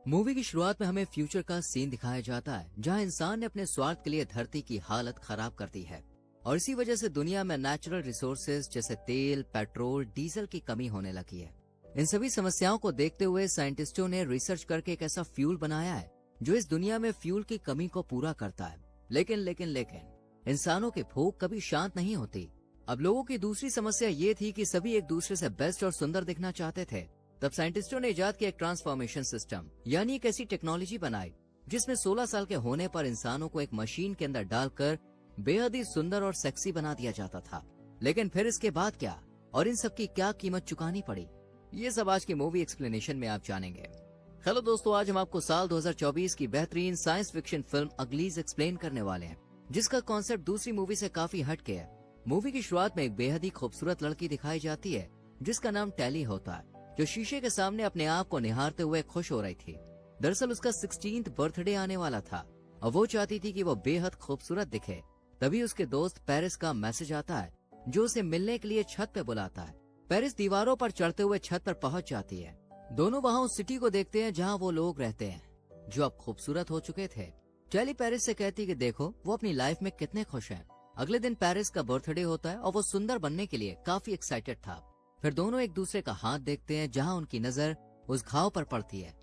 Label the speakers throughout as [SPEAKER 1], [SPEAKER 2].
[SPEAKER 1] Movie की शुरुआत में हमें फ्यूचर का सीन दिखाया जाता है जहां इंसान ने अपने स्वार्थ के लिए धरती की हालत खराब कर दी है और इसी वजह से दुनिया में नेचुरल रिसोर्सेज जैसे तेल, पेट्रोल, डीजल की कमी होने लगी है। इन सभी समस्याओं को देखते हुए साइंटिस्टों ने रिसर्च करके एक ऐसा फ्यूल बनाया है जो इस दुनिया में फ्यूल की कमी को पूरा करता है। लेकिन इंसानों की भूख कभी शांत नहीं होती। अब लोगों की दूसरी समस्या ये थी कि सभी एक दूसरे से बेस्ट और सुंदर दिखना चाहते थे। तब साइंटिस्टों ने इजाद किया एक ट्रांसफॉर्मेशन सिस्टम, यानी एक ऐसी टेक्नोलॉजी बनाई जिसमें 16 साल के होने पर इंसानों को एक मशीन के अंदर डालकर बेहद ही सुंदर और सेक्सी बना दिया जाता था। लेकिन फिर इसके बाद क्या और इन सब की क्या कीमत चुकानी पड़ी, ये सब आज की मूवी एक्सप्लेनेशन में आप जानेंगे। हेलो दोस्तों, आज हम आपको साल 2024 की बेहतरीन साइंस फिक्शन फिल्म अगलीज एक्सप्लेन करने वाले हैं, जिसका कॉन्सेप्ट दूसरी मूवी से काफी हटके है। मूवी की शुरुआत में एक बेहद ही खूबसूरत लड़की दिखाई जाती है जिसका नाम टेली होता है, जो शीशे के सामने अपने आप को निहारते हुए खुश हो रही थी। दरअसल उसका 16th बर्थडे आने वाला था और वो चाहती थी कि वो बेहद खूबसूरत दिखे। तभी उसके दोस्त पेरिस का मैसेज आता है जो उसे मिलने के लिए छत पे बुलाता है। पेरिस दीवारों पर चढ़ते हुए छत पर पहुंच जाती है। दोनों वहां उस सिटी को देखते हैं जहां वो लोग रहते हैं जो अब खूबसूरत हो चुके थे। टेली पेरिस से कहती कि देखो वो अपनी लाइफ में कितने खुश हैं। अगले दिन पेरिस का बर्थडे होता है और वो सुंदर बनने के लिए काफी एक्साइटेड था। फिर दोनों एक दूसरे का हाथ देखते हैं जहां उनकी नजर उस घाव पर पड़ती है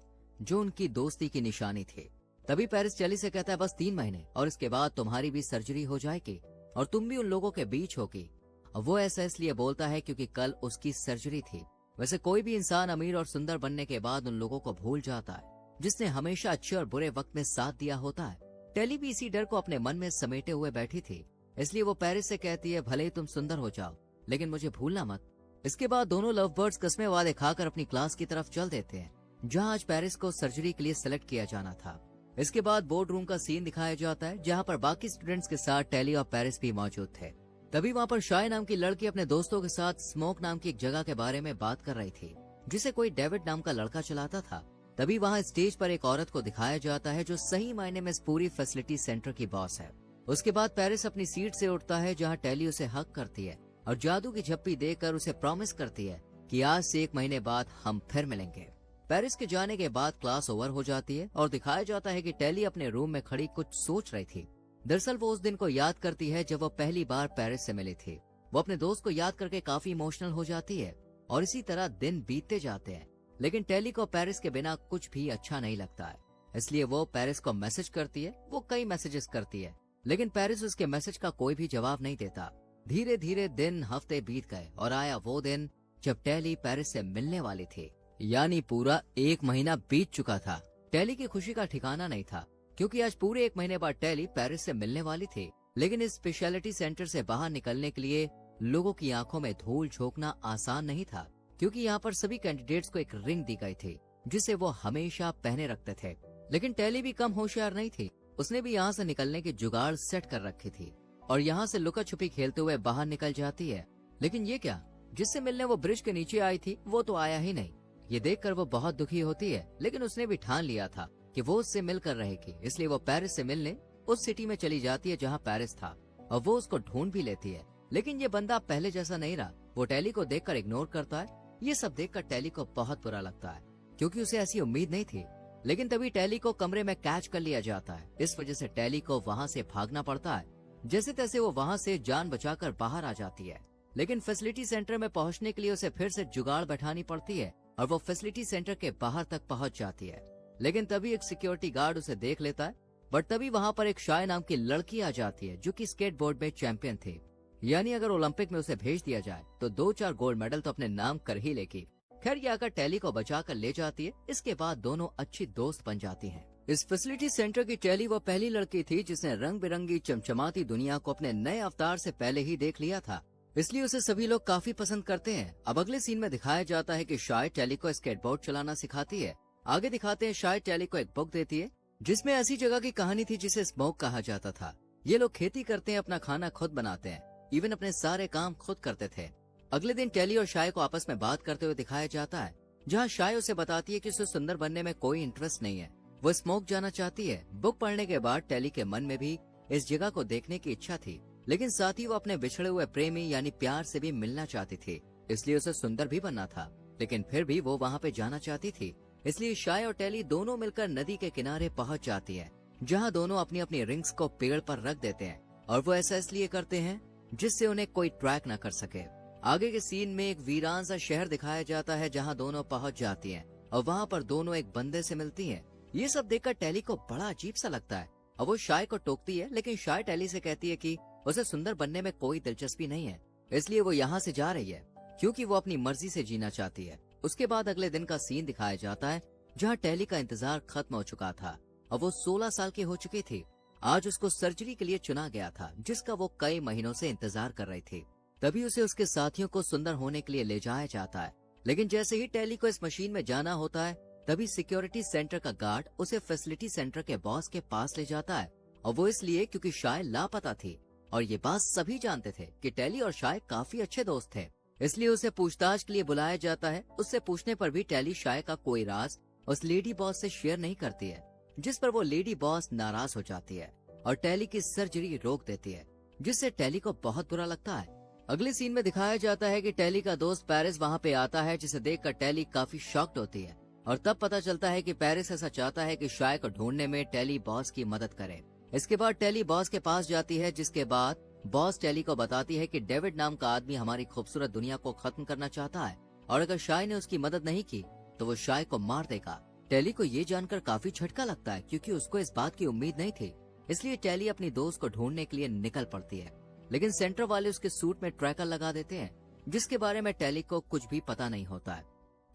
[SPEAKER 1] जो उनकी दोस्ती की निशानी थी। तभी पेरिस टेली से कहता है बस 3 महीने और इसके बाद तुम्हारी भी सर्जरी हो जाएगी और तुम भी उन लोगों के बीच होगी। और वो ऐसा इसलिए बोलता है क्योंकि कल उसकी सर्जरी थी। वैसे कोई भी इंसान अमीर और सुंदर बनने के बाद उन लोगों को भूल जाता है जिसने हमेशा अच्छे और बुरे वक्त में साथ दिया होता है। टेली भी इसी डर को अपने मन में समेटे हुए बैठी थी, इसलिए वो पेरिस से कहती है भले ही तुम सुंदर हो जाओ लेकिन मुझे भूलना मत। इसके बाद दोनों लव बर्ड्स कस्मे वादे खाकर अपनी क्लास की तरफ चल देते हैं जहां आज पेरिस को सर्जरी के लिए सिलेक्ट किया जाना था। इसके बाद बोर्ड रूम का सीन दिखाया जाता है जहां पर बाकी स्टूडेंट्स के साथ टेली और पेरिस भी मौजूद थे। तभी वहां पर शाय नाम की लड़की अपने दोस्तों के साथ स्मोक नाम की एक जगह के बारे में बात कर रही थी जिसे कोई डेविड नाम का लड़का चलाता था। तभी वहां स्टेज पर एक औरत को दिखाया जाता है जो सही मायने में इस पूरी फैसिलिटी सेंटर की बॉस है। उसके बाद पेरिस अपनी सीट से उठता है जहाँ टेली उसे हक करती है और जादू की झप्पी देकर उसे प्रॉमिस करती है कि आज से 1 महीने बाद हम फिर मिलेंगे। पेरिस के जाने के बाद क्लास ओवर हो जाती है और दिखाया जाता है कि टेली अपने रूम में खड़ी कुछ सोच रही थी। दरअसल वो उस दिन को याद करती है जब वो पहली बार पेरिस से मिली थी। वो अपने दोस्त को याद करके काफी इमोशनल हो जाती है और इसी तरह दिन बीतते जाते हैं। लेकिन टेली को पेरिस के बिना कुछ भी अच्छा नहीं लगता है, इसलिए वो पेरिस को मैसेज करती है। वो कई मैसेजेस करती है लेकिन पेरिस उसके मैसेज का कोई भी जवाब नहीं देता। धीरे धीरे दिन हफ्ते बीत गए और आया वो दिन जब टेली पेरिस से मिलने वाली थी, यानी पूरा 1 महीना बीत चुका था। टेली की खुशी का ठिकाना नहीं था क्योंकि आज पूरे 1 महीने बाद टेली पेरिस से मिलने वाली थी। लेकिन इस स्पेशलिटी सेंटर से बाहर निकलने के लिए लोगों की आंखों में धूल झोंकना आसान नहीं था क्योंकि यहाँ पर सभी कैंडिडेट्स को एक रिंग दी गई थी जिसे वो हमेशा पहने रखते थे। लेकिन टेली भी कम होशियार नहीं थी। उसने भी यहाँ से निकलने की जुगाड़ सेट कर रखी थी और यहाँ से लुका छुपी खेलते हुए बाहर निकल जाती है। लेकिन ये क्या, जिससे मिलने वो ब्रिज के नीचे आई थी वो तो आया ही नहीं। ये देखकर वो बहुत दुखी होती है, लेकिन उसने भी ठान लिया था कि वो उससे मिलकर रहेगी, इसलिए वो पेरिस से मिलने उस सिटी में चली जाती है जहाँ पेरिस था और वो उसको ढूंढ भी लेती है। लेकिन ये बंदा पहले जैसा नहीं रहा। वो टेली को देखकर इग्नोर करता है। ये सब देखकर टेली को बहुत बुरा लगता है क्योंकि उसे ऐसी उम्मीद नहीं थी। लेकिन तभी टेली को कमरे में कैच कर लिया जाता है। इस वजह से टेली को वहाँ से भागना पड़ता है। जैसे तैसे वो वहाँ से जान बचाकर बाहर आ जाती है। लेकिन फैसिलिटी सेंटर में पहुँचने के लिए उसे फिर से जुगाड़ बैठानी पड़ती है और वो फैसिलिटी सेंटर के बाहर तक पहुँच जाती है। लेकिन तभी एक सिक्योरिटी गार्ड उसे देख लेता है। बट तभी वहाँ पर एक शाय नाम की लड़की आ जाती है जो कि स्केटबोर्ड में चैंपियन थी, यानी अगर ओलंपिक में उसे भेज दिया जाए तो 2-4 गोल्ड मेडल तो अपने नाम कर ही लेगी। खैर ये आकर टेली को बचाकर ले जाती है। इसके बाद दोनों अच्छी दोस्त बन जाती हैं। इस फैसिलिटी सेंटर की टेली वो पहली लड़की थी जिसने रंग बिरंगी चमचमाती दुनिया को अपने नए अवतार से पहले ही देख लिया था, इसलिए उसे सभी लोग काफी पसंद करते हैं। अब अगले सीन में दिखाया जाता है कि शाय टेली को स्केटबोर्ड चलाना सिखाती है। आगे दिखाते हैं शाय टेली को एक बुक देती है जिसमें ऐसी जगह की कहानी थी जिसे स्मोक कहा जाता था। ये लोग खेती करते हैं, अपना खाना खुद बनाते हैं, इवन अपने सारे काम खुद करते थे। अगले दिन टेली और शाय को आपस में बात करते हुए दिखाया जाता है जहाँ शाय उसे बताती है कि उसे सुंदर बनने में कोई इंटरेस्ट नहीं है, वो स्मोक जाना चाहती है। बुक पढ़ने के बाद टेली के मन में भी इस जगह को देखने की इच्छा थी, लेकिन साथ ही वो अपने बिछड़े हुए प्रेमी यानी प्यार से भी मिलना चाहती थी, इसलिए उसे सुंदर भी बनना था। लेकिन फिर भी वो वहाँ पे जाना चाहती थी इसलिए शाय और टेली दोनों मिलकर नदी के किनारे पहुंच जाती है, जहां दोनों अपनी अपनी रिंग्स को पेड़ पर रख देते हैं। और वो ऐसा इसलिए करते हैं जिससे उन्हें कोई ट्रैक न कर सके। आगे के सीन में एक वीरान सा शहर दिखाया जाता है, जहां दोनों पहुंच जाती हैं और वहां पर दोनों एक बंदे से मिलती हैं। ये सब देखकर टेली को बड़ा अजीब सा लगता है और वो शाय को टोकती है, लेकिन शाय टेली से कहती है कि उसे सुंदर बनने में कोई दिलचस्पी नहीं है, इसलिए वो यहाँ से जा रही है क्योंकि वो अपनी मर्जी से जीना चाहती है। उसके बाद अगले दिन का सीन दिखाया जाता है, जहाँ टेली का इंतजार खत्म हो चुका था और वो 16 साल की हो चुकी थी। आज उसको सर्जरी के लिए चुना गया था, जिसका वो कई महीनों से इंतजार कर रही थी। तभी उसे उसके साथियों को सुंदर होने के लिए ले जाया जाता है, लेकिन जैसे ही टेली को इस मशीन में जाना होता है, तभी सिक्योरिटी सेंटर का गार्ड उसे फैसिलिटी सेंटर के बॉस के पास ले जाता है। और वो इसलिए क्योंकि शाय लापता थी और ये बात सभी जानते थे कि टेली और शाय काफी अच्छे दोस्त थे, इसलिए उसे पूछताछ के लिए बुलाया जाता है। उससे पूछने पर भी टेली शाय का कोई राज उस लेडी बॉस से शेयर नहीं करती है, जिस पर वो लेडी बॉस नाराज हो जाती है और टेली की सर्जरी रोक देती है, जिससे टेली को बहुत बुरा लगता है। अगले सीन में दिखाया जाता है कि टेली का दोस्त पेरिस वहाँ पे आता है, जिसे देखकर टेली काफी शॉक्ड होती है और तब पता चलता है कि पेरिस ऐसा चाहता है कि शाय को ढूंढने में टेली बॉस की मदद करे। इसके बाद टेली बॉस के पास जाती है, जिसके बाद बॉस टेली को बताती है कि डेविड नाम का आदमी हमारी खूबसूरत दुनिया को खत्म करना चाहता है और अगर शाय ने उसकी मदद नहीं की तो वो शाय को मार देगा। टेली को ये जानकर काफी झटका लगता है, क्योंकि उसको इस बात की उम्मीद नहीं थी। इसलिए टेली अपनी दोस्त को ढूंढने के लिए निकल पड़ती है, लेकिन सेंटर वाले उसके सूट में ट्रैकर लगा देते हैं, जिसके बारे में टेली को कुछ भी पता नहीं होता है।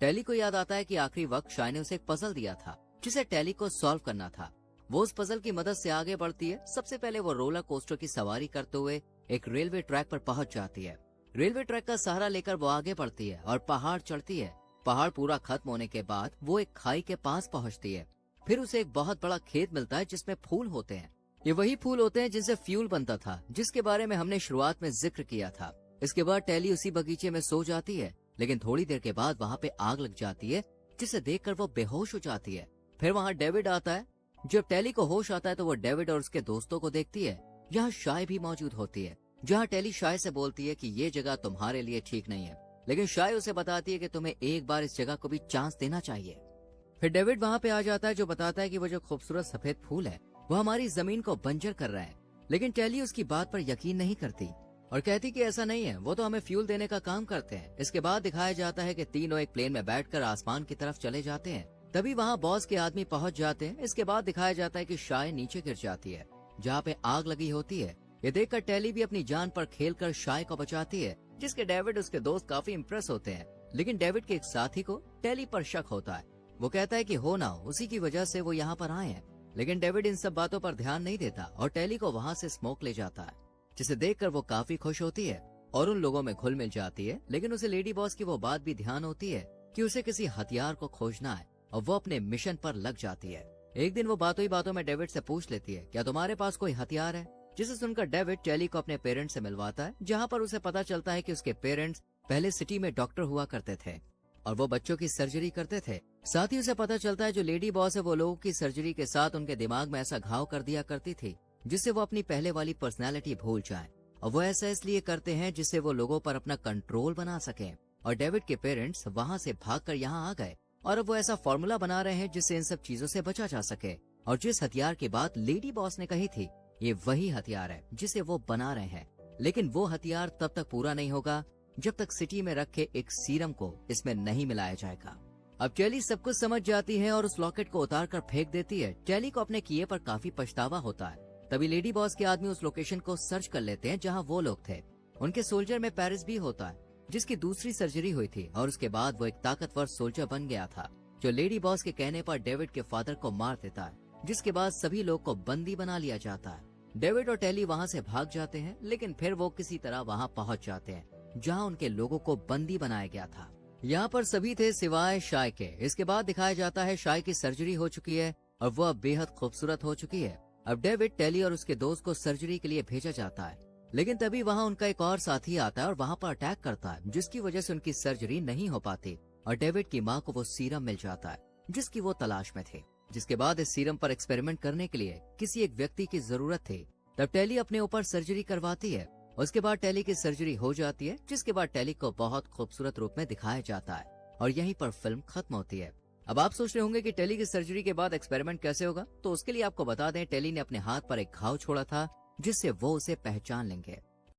[SPEAKER 1] टेली को याद आता है कि आखिरी वक्त शाय ने उसे एक पजल दिया था, जिसे टेली को सॉल्व करना था। वो उस पजल की मदद से आगे बढ़ती है। सबसे पहले वो रोलर कोस्टर की सवारी करते हुए एक रेलवे ट्रैक पर पहुंच जाती है। रेलवे ट्रैक का सहारा लेकर वो आगे बढ़ती है और पहाड़ चढ़ती है। पहाड़ पूरा खत्म होने के बाद वो एक खाई के पास पहुंचती है। फिर उसे एक बहुत बड़ा खेत मिलता है, जिसमें फूल होते हैं। ये वही फूल होते हैं जिनसे फ्यूल बनता था, जिसके बारे में हमने शुरुआत में जिक्र किया था। इसके बाद टेली उसी बगीचे में सो जाती है, लेकिन थोड़ी देर के बाद वहाँ पे आग लग जाती है, जिसे देखकर वो बेहोश हो जाती है। फिर वहाँ डेविड आता है। जब टेली को होश आता है तो वो डेविड और उसके दोस्तों को देखती है। यहाँ शाय भी मौजूद होती है, जहाँ टेली शाय से बोलती है कि ये जगह तुम्हारे लिए ठीक नहीं है, लेकिन शाय उसे बताती है कि तुम्हें एक बार इस जगह को भी चांस देना चाहिए। फिर डेविड वहाँ पे आ जाता है, जो बताता है कि वो जो खूबसूरत सफेद फूल है वो हमारी जमीन को बंजर कर रहा है, लेकिन टेली उसकी बात पर यकीन नहीं करती और कहती कि ऐसा नहीं है, वो तो हमें फ्यूल देने का काम करते हैं। इसके बाद दिखाया जाता है कि तीनों एक प्लेन में बैठकर आसमान की तरफ चले जाते हैं। तभी वहाँ बॉस के आदमी पहुँच जाते हैं। इसके बाद दिखाया जाता है कि शाय नीचे गिर जाती है, जहाँ पे आग लगी होती है। ये देखकर टेली भी अपनी जान पर खेलकर शाय को बचाती है, जिसके डेविड उसके दोस्त काफी इम्प्रेस होते हैं। लेकिन डेविड के एक साथी को टेली पर शक होता है। वो कहता है कि हो ना हो उसी की वजह से वो यहाँ पर आए हैं, लेकिन डेविड इन सब बातों पर ध्यान नहीं देता और टेली को वहाँ से स्मोक ले जाता है, जिसे देखकर वो काफी खुश होती है और उन लोगों में घुल मिल जाती है। लेकिन उसे लेडी बॉस की वो बात भी ध्यान होती है कि उसे किसी हथियार को खोजना है और वो अपने मिशन पर लग जाती है। एक दिन वो बातों ही बातों में डेविड से पूछ लेती है, क्या तुम्हारे पास कोई हथियार है? जिसे सुनकर डेविड टेली को अपने पेरेंट्स से मिलवाता है, जहाँ पर उसे पता चलता है कि उसके पेरेंट्स पहले सिटी में डॉक्टर हुआ करते थे और वो बच्चों की सर्जरी करते थे। साथ ही उसे पता चलता है जो लेडी बॉस है वो लोगों की सर्जरी के साथ उनके दिमाग में ऐसा घाव कर दिया करती थी जिससे वो अपनी पहले वाली पर्सनैलिटी भूल जाए, और वो ऐसा इसलिए करते हैं जिससे वो लोगों पर अपना कंट्रोल बना सके। और डेविड के पेरेंट्स वहाँ से भागकर यहाँ आ गए और अब वो ऐसा फॉर्मूला बना रहे हैं जिससे इन सब चीजों से बचा जा सके। और जिस हथियार की बात लेडी बॉस ने कही थी, ये वही हथियार है जिसे वो बना रहे हैं। लेकिन वो हथियार तब तक पूरा नहीं होगा जब तक सिटी में रखे एक सीरम को इसमें नहीं मिलाया जाएगा। अब टेली सब कुछ समझ जाती है और उस लॉकेट को उतार कर फेंक देती है। टेली को अपने किए पर काफी पछतावा होता है। तभी लेडी बॉस के आदमी उस लोकेशन को सर्च कर लेते हैं जहाँ वो लोग थे। उनके सोल्जर में पेरिस भी होता है, जिसकी दूसरी सर्जरी हुई थी और उसके बाद वो एक ताकतवर सोल्जर बन गया था, जो लेडी बॉस के कहने पर डेविड के फादर को मार देता है, जिसके बाद सभी लोग को बंदी बना लिया जाता है। डेविड और टेली वहाँ से भाग जाते हैं, लेकिन फिर वो किसी तरह वहाँ पहुँच जाते हैं जहाँ उनके लोगों को बंदी बनाया गया था। यहाँ पर सभी थे सिवाय शाय के। इसके बाद दिखाया जाता है शाय की सर्जरी हो चुकी है और वो अब बेहद खूबसूरत हो चुकी है। अब डेविड, टेली और उसके दोस्त को सर्जरी के लिए भेजा जाता है, लेकिन तभी वहाँ उनका एक और साथी आता है और वहाँ पर अटैक करता है, जिसकी वजह से उनकी सर्जरी नहीं हो पाती और डेविड की माँ को वो सीरम मिल जाता है जिसकी वो तलाश में थे। जिसके बाद इस सीरम पर एक्सपेरिमेंट करने के लिए किसी एक व्यक्ति की जरूरत थी। तब टेली अपने ऊपर सर्जरी करवाती है। उसके बाद टेली की सर्जरी हो जाती है, जिसके बाद टेली को बहुत खूबसूरत रूप में दिखाया जाता है और यहीं पर फिल्म खत्म होती है। अब आप सोच रहे होंगे कि टेली की सर्जरी के बाद एक्सपेरिमेंट कैसे होगा, तो उसके लिए आपको बता दें टेली ने अपने हाथ पर एक घाव छोड़ा था जिससे वो उसे पहचान लेंगे।